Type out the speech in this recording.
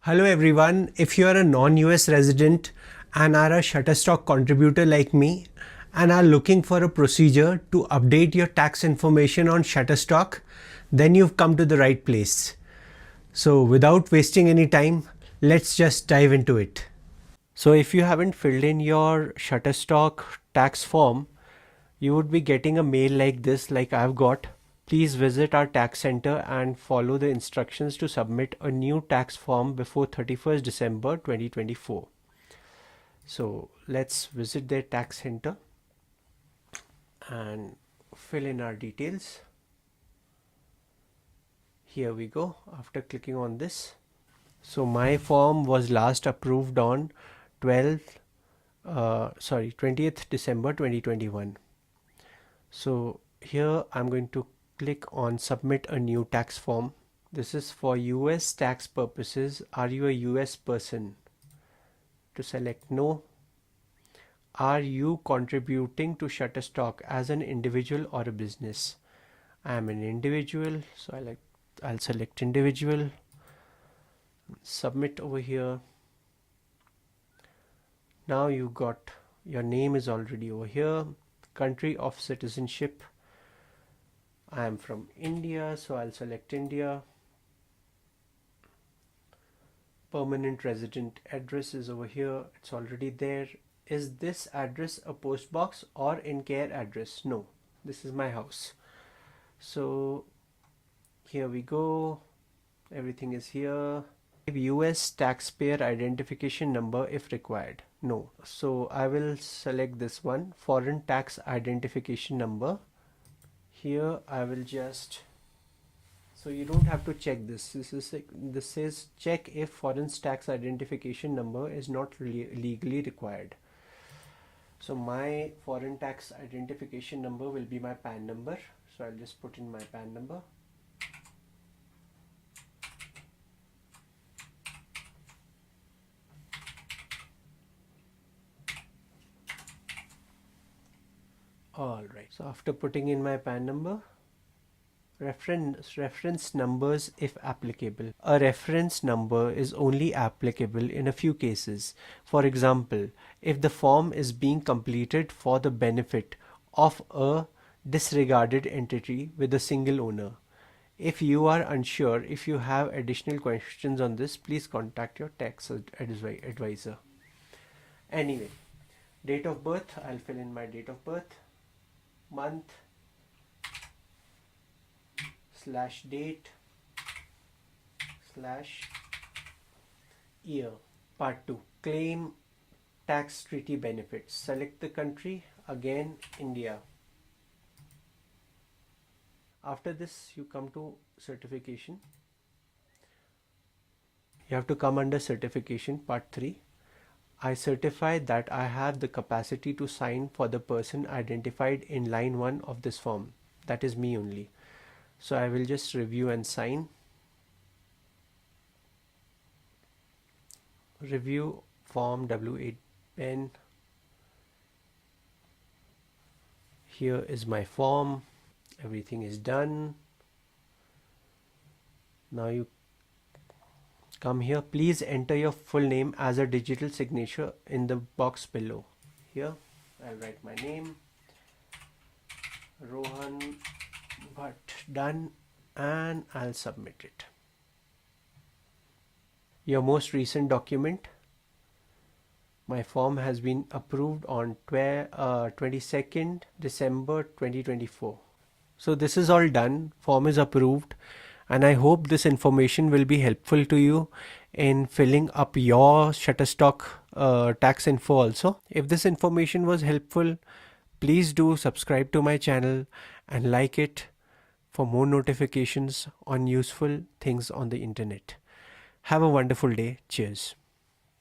Hello everyone, if you are a non-US resident and are a Shutterstock contributor like me and are looking for a procedure to update your tax information on Shutterstock, then you've come to the right place. So without wasting any time, let's just dive into it. So if you haven't filled in your Shutterstock tax form, you would be getting a mail like this, like I've got. Please visit our tax center and follow the instructions to submit a new tax form before 31st December 2024. So let's visit their tax center and fill in our details. Here we go. After clicking on this, so my form was last approved on 20th December 2021. So here I'm going to click on submit a new tax form. This is for US tax purposes. Are you a US person? To select no. Are you contributing to Shutterstock as an individual or a business? I am an individual, so I'll select individual. Submit over here. Now you got your name is already over here. Country of citizenship, I am from India, so I'll select India. Permanent resident address is over here, it's already there. Is this address a post box or in-care address? No, this is my house. So here we go, everything is here. US taxpayer identification number if required. No, so I will select this one, foreign tax identification number. Here I will just, so you don't have to check this. This says check if foreign tax identification number is not legally required. So my foreign tax identification number will be my PAN number. So I'll just put in my PAN number. Alright, so after putting in my PAN number, reference numbers if applicable. A reference number is only applicable in a few cases. For example, if the form is being completed for the benefit of a disregarded entity with a single owner. If you are unsure, if you have additional questions on this, please contact your tax advisor. Anyway, date of birth, I'll fill in my date of birth. Month / date / year. Part 2, claim tax treaty benefits. Select the country, again India. After this you come to certification. You have to come under certification, part 3. I certify that I have the capacity to sign for the person identified in line 1 of this form. That is me only. So I will just review and sign. Review form W8 pen. Here is my form. Everything is done. Now you come here. Please enter your full name as a digital signature in the box below. Here I'll write my name, Rohan Bhatt. Done, and I'll submit it. Your most recent document. My form has been approved on 22nd December 2024. So this is all done. Form is approved. And I hope this information will be helpful to you in filling up your Shutterstock tax info also. If this information was helpful, please do subscribe to my channel and like it for more notifications on useful things on the internet. Have a wonderful day. Cheers.